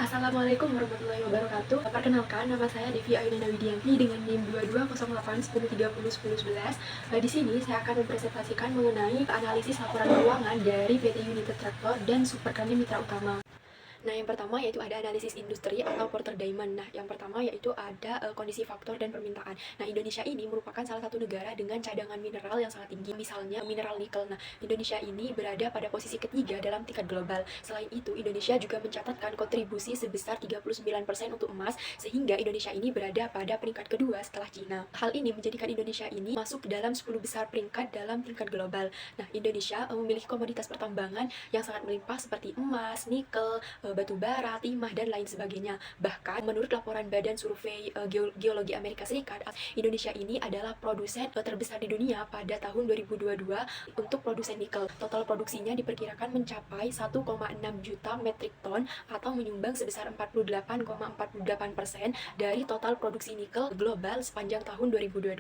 Assalamualaikum warahmatullahi wabarakatuh. Perkenalkan, nama saya Devi Ayunina Widianti dengan NIM 220810301011. Di sini saya akan mempresentasikan mengenai analisis laporan keuangan dari PT United Tractor dan Superkami Mitra Utama. Nah, yang pertama yaitu ada analisis industri atau Porter Diamond. Nah, yang pertama yaitu ada kondisi faktor dan permintaan. Nah, Indonesia ini merupakan salah satu negara dengan cadangan mineral yang sangat tinggi, misalnya mineral nikel. Nah, Indonesia ini berada pada posisi ketiga dalam tingkat global. Selain itu, Indonesia juga mencatatkan kontribusi sebesar 39% untuk emas, sehingga Indonesia ini berada pada peringkat kedua setelah Cina. Hal ini menjadikan Indonesia ini masuk dalam 10 besar peringkat dalam tingkat global. Nah, Indonesia memiliki komoditas pertambangan yang sangat melimpah seperti emas, nikel, batu bara, timah, dan lain sebagainya. Bahkan menurut laporan Badan Survei Geologi Amerika Serikat, Indonesia ini adalah produsen terbesar di dunia pada tahun 2022 untuk produsen nikel. Total produksinya diperkirakan mencapai 1,6 juta metrik ton atau menyumbang sebesar 48,48% dari total produksi nikel global sepanjang tahun 2022.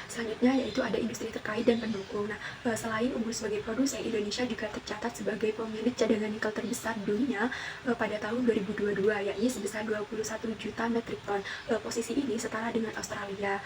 Selanjutnya yaitu ada industri terkait dan pendukung. Nah, selain unggul sebagai produsen, Indonesia juga tercatat sebagai pemilik cadangan nikel terbesar di dunia pada tahun 2022, yakni sebesar 21 juta metrik ton. Posisi ini setara dengan Australia.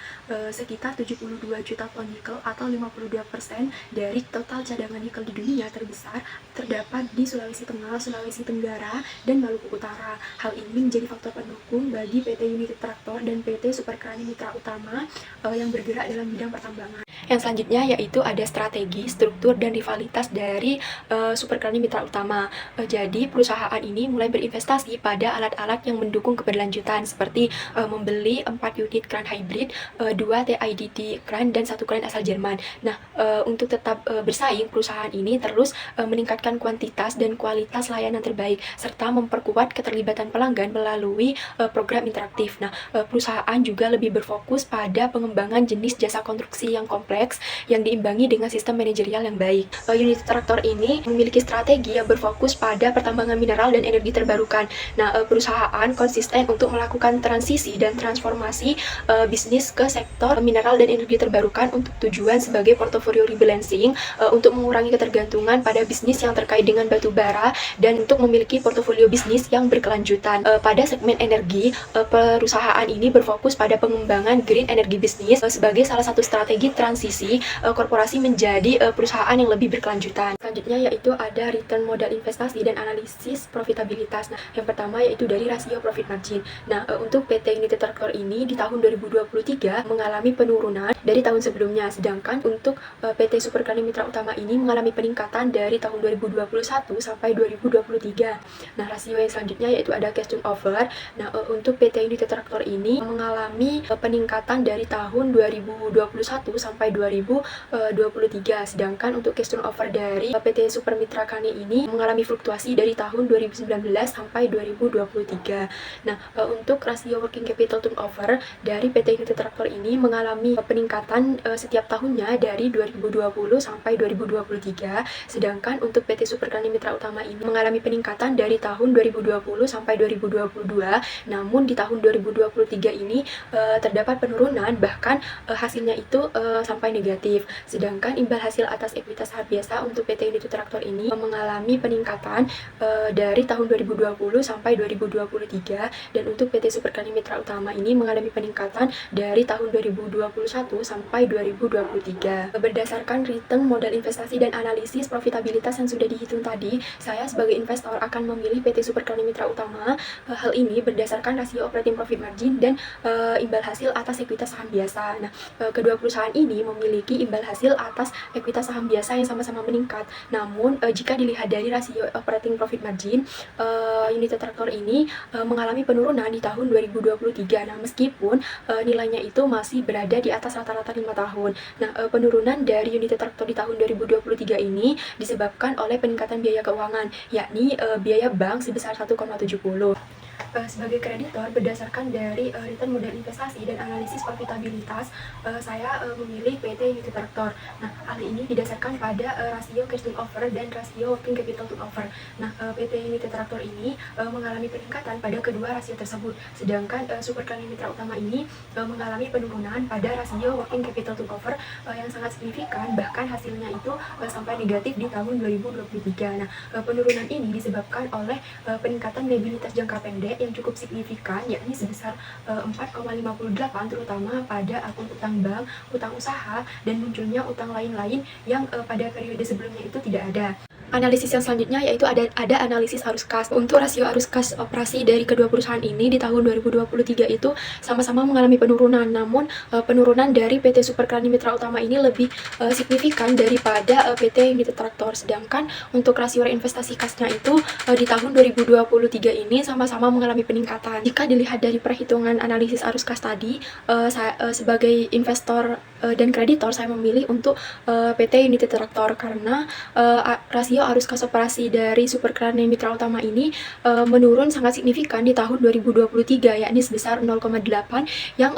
Sekitar 72 juta ton nikel atau 52% dari total cadangan nikel di dunia terbesar terdapat di Sulawesi Tengah, Sulawesi Tenggara, dan Maluku Utara. Hal ini menjadi faktor pendukung bagi PT United Tractor dan PT Superkami Mitra Utama yang bergerak dalam bidang pertambangan. Yang selanjutnya yaitu ada strategi, struktur, dan rivalitas dari Superkami Mitra Utama. Jadi perusahaan ini mulai berinvestasi pada alat-alat yang mendukung keberlanjutan seperti membeli 4 unit kran hybrid, 2 TIDT kran, dan 1 kran asal Jerman. Nah, untuk tetap bersaing, perusahaan ini terus meningkatkan kuantitas dan kualitas layanan terbaik serta memperkuat keterlibatan pelanggan melalui program interaktif. Nah, perusahaan juga lebih berfokus pada pengembangan jenis jasa konstruksi yang kompleks yang diimbangi dengan sistem manajerial yang baik. Unit traktor ini memiliki strategi yang berfokus pada pertambangan mineral dan energi terbarukan. Nah, perusahaan konsisten untuk melakukan transisi dan transformasi bisnis ke sektor mineral dan energi terbarukan untuk tujuan sebagai portofolio rebalancing, untuk mengurangi ketergantungan pada bisnis yang terkait dengan batu bara dan untuk memiliki portofolio bisnis yang berkelanjutan. Pada segmen energi, perusahaan ini berfokus pada pengembangan green energy bisnis sebagai salah satu strategi transisi korporasi menjadi perusahaan yang lebih berkelanjutan. Selanjutnya yaitu ada return modal investasi dan analisis profitabilitas. Nah, yang pertama yaitu dari rasio profit margin. Nah, untuk PT United Tractor ini di tahun 2023 mengalami penurunan dari tahun sebelumnya, sedangkan untuk PT Superkami Mitra Utama ini mengalami peningkatan dari tahun 2021 sampai 2023. Nah, rasio yang selanjutnya yaitu ada cash turnover. Nah, untuk PT United Tractor ini mengalami peningkatan dari tahun 2021 sampai 2023, sedangkan untuk cash turnover dari PT Super Mitra Kani ini mengalami fluktuasi dari tahun 2019 sampai 2023. Nah, untuk rasio working capital turnover dari PT United Tractor ini mengalami peningkatan setiap tahunnya dari 2020 sampai 2023, sedangkan untuk PT Superkami Mitra Utama ini mengalami peningkatan dari tahun 2020 sampai 2022, namun di tahun 2023 ini terdapat penurunan, bahkan hasilnya itu sampai negatif. Sedangkan imbal hasil atas ekuitas saham biasa untuk PT United Tractor ini mengalami peningkatan dari tahun 2020 sampai 2023, dan untuk PT Superkami Mitra Utama ini mengalami peningkatan dari tahun 2021 sampai 2023. Berdasarkan return modal investasi dan analisis profitabilitas yang sudah dihitung tadi, saya sebagai investor akan memilih PT Superkami Mitra Utama. Hal ini berdasarkan rasio operating profit margin dan imbal hasil atas ekuitas saham biasa. Nah, kedua perusahaan ini memiliki imbal hasil atas ekuitas saham biasa yang sama-sama meningkat. Namun, jika dilihat dari rasio operating profit margin, United Tractor ini mengalami penurunan di tahun 2023. Nah, meskipun nilainya itu masih berada di atas rata-rata 5 tahun. Nah, penurunan dari United Tractor di tahun 2023 ini disebabkan oleh peningkatan biaya keuangan, yakni biaya bank sebesar 1,70. Sebagai kreditor, berdasarkan dari return modal investasi dan analisis profitabilitas, saya memilih PT Unity Tractor. Nah, hal ini didasarkan pada rasio cash turnover dan rasio working capital turnover. Nah, PT Unity Tractor ini mengalami peningkatan pada kedua rasio tersebut, sedangkan Super Klan Mitra Utama ini mengalami penurunan pada rasio working capital turnover yang sangat signifikan, bahkan hasilnya itu sampai negatif di tahun 2023. Nah, penurunan ini disebabkan oleh peningkatan liabilitas jangka pendek yang cukup signifikan, yakni sebesar 4,58, terutama pada akun utang bank, utang usaha, dan munculnya utang lain-lain yang pada periode sebelumnya itu tidak ada. Analisis yang selanjutnya yaitu ada analisis arus kas. Untuk rasio arus kas operasi dari kedua perusahaan ini di tahun 2023 itu sama-sama mengalami penurunan, namun penurunan dari PT Super Klan Mitra Utama ini lebih signifikan daripada PT Unity Tractor. Sedangkan untuk rasio reinvestasi kasnya itu di tahun 2023 ini sama-sama mengalami peningkatan. Jika dilihat dari perhitungan analisis arus kas tadi, saya sebagai investor dan kreditor, saya memilih untuk PT Unity Tractor karena rasio arus kas operasi dari Super Klan Mitra Utama ini menurun sangat signifikan di tahun 2023, yakni sebesar 0,8 yang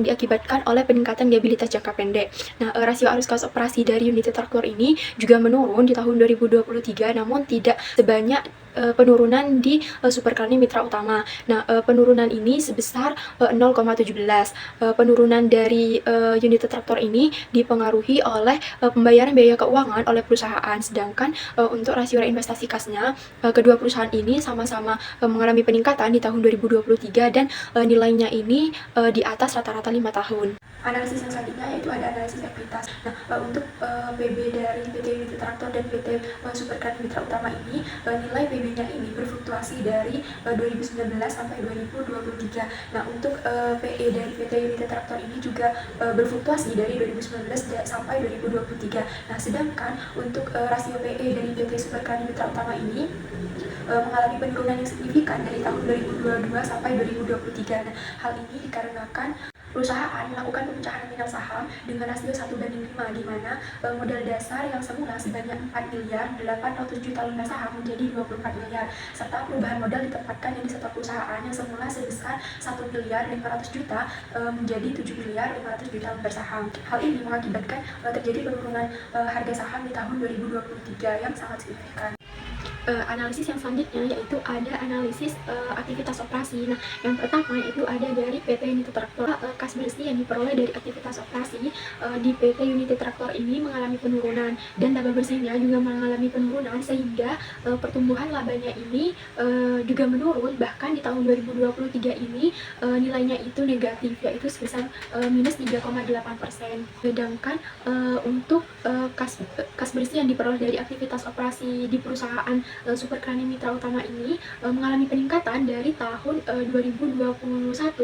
diakibatkan oleh peningkatan liabilitas jangka pendek. Nah, rasio arus kas operasi dari Unity Tractor ini juga menurun di tahun 2023, namun tidak sebanyak penurunan di Super Klan Mitra Utama. Nah, penurunan ini sebesar 0,17. Penurunan dari Unity Tractor ini dipengaruhi oleh pembayaran biaya keuangan oleh perusahaan, sedangkan untuk rasio reinvestasi kasnya kedua perusahaan ini sama-sama mengalami peningkatan di tahun 2023 dan nilainya ini di atas rata-rata 5 tahun. Analisis yang selanjutnya yaitu ada analisis ekuitas. Nah, untuk PB dari PT Unity Tractor dan PT Super Klan Mitra Utama ini, nilai PB-nya ini berfluktuasi dari 2019 sampai 2023. Nah, untuk PE dari PT Unity Tractor ini juga berfluktuasi dari 2019 sampai 2023. Nah, sedangkan untuk rasio PE dari PT Super Klan Mitra Utama ini mengalami penurunan yang signifikan dari tahun 2022 sampai 2023. Nah, hal ini dikarenakan perusahaan melakukan pemecahan nominal saham dengan rasio 1:5, di mana modal dasar yang semula sebanyak 4 miliar 800 juta lembar saham menjadi 24 miliar, serta perubahan modal ditempatkan yang di sektor perusahaan yang semula sebesar 1 miliar 500 juta menjadi 7 miliar 500 juta lembar saham. Hal ini mengakibatkan terjadi penurunan harga saham di tahun 2023 yang sangat signifikan. Analisis yang selanjutnya yaitu ada analisis aktivitas operasi. Nah, yang pertama yaitu ada dari PT Unity Tractor. Kas bersih yang diperoleh dari aktivitas operasi di PT Unity Tractor ini mengalami penurunan, dan laba bersihnya juga mengalami penurunan, sehingga pertumbuhan labanya ini juga menurun. Bahkan di tahun 2023 ini nilainya itu negatif, yaitu sebesar minus 3,8%. Sedangkan untuk kas bersih yang diperoleh dari aktivitas operasi di perusahaan Super Klan Mitra Utama ini mengalami peningkatan dari tahun 2021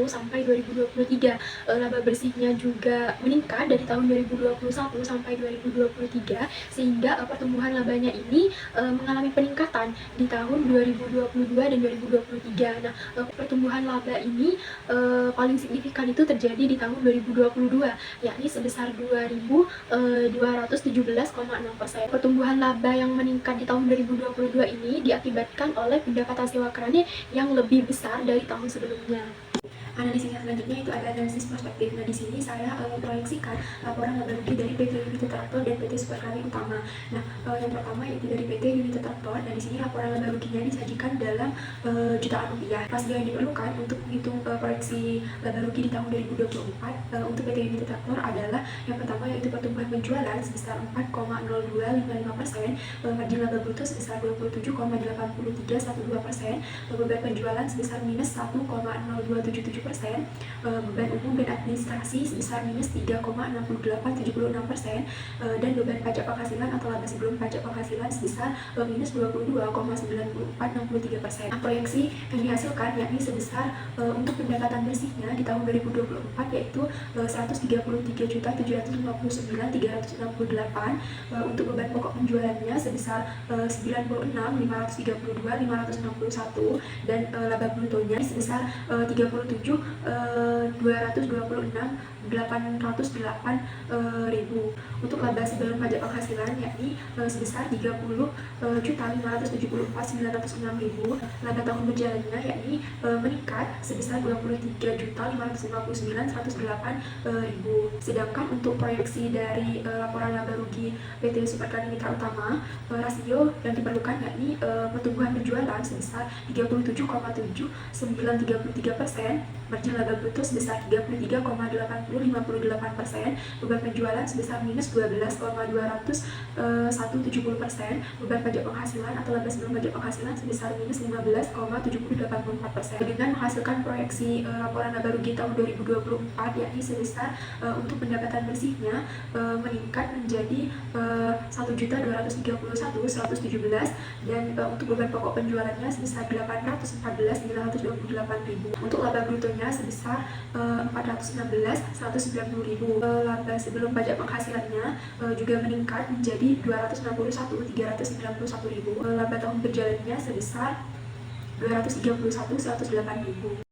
sampai 2023. Laba bersihnya juga meningkat dari tahun 2021 sampai 2023, sehingga pertumbuhan labanya ini mengalami peningkatan di tahun 2022 dan 2023. Nah, pertumbuhan laba ini paling signifikan itu terjadi di tahun 2022, yakni sebesar 2.217,6%. Pertumbuhan laba yang meningkat di tahun 2022 ini diakibatkan oleh pendapatan sewa kerannya yang lebih besar dari tahun sebelumnya. Analisis yang selanjutnya itu ada analisis prospektif. Nah, di sini saya memproyeksikan laporan laba rugi dari PT Unity Tractor dan PT Super Klan Utama. Nah, yang pertama yaitu dari PT Unity Tractor. Nah, di sini laporan laba ruginya disajikan dalam jutaan rupiah. Rasio yang diperlukan untuk menghitung proyeksi laba rugi di tahun 2024 untuk PT Unity Tractor adalah yang pertama yaitu pertumbuhan penjualan sebesar 4,0255%, margin laba bruto sebesar 27,8312%, beban penjualan sebesar minus 1,0277%, beban umum dan administrasi sebesar minus 3,6876%, dan beban pajak penghasilan atau laba sebelum pajak penghasilan sebesar minus 22,9463%. Proyeksi yang dihasilkan yakni sebesar untuk pendapatan bersihnya di tahun 2024 yaitu 133.759.368, untuk beban pokok penjualannya sebesar 96.532.561, dan laba brutonya sebesar 37 ribu. Untuk laba sebelum pajak penghasilan yakni sebesar 30.574.906 ribu. Laba tahun berjalannya yakni meningkat sebesar 23.559.108 ribu. Sedangkan untuk proyeksi dari laporan laba rugi PT Supertani Mitra Utama, rasio yang diperlukan yakni pertumbuhan penjualan sebesar 37,7933%, margin laba bruto sebesar 33,8058%, beban penjualan sebesar minus 12,20170%, beban pajak penghasilan atau laba sebelum pajak penghasilan sebesar minus 15,7084%. Dengan menghasilkan proyeksi laporan laba rugi tahun 2024 yakni sebesar untuk pendapatan bersihnya meningkat menjadi 1.231.117, dan untuk beban pokok penjualannya sebesar 814.928.000. Untuk laba brutonya sebesar 416.190.000. Laba sebelum pajak penghasilannya juga meningkat menjadi 261.391.000. Laba tahun berjalannya sebesar 231.108.000.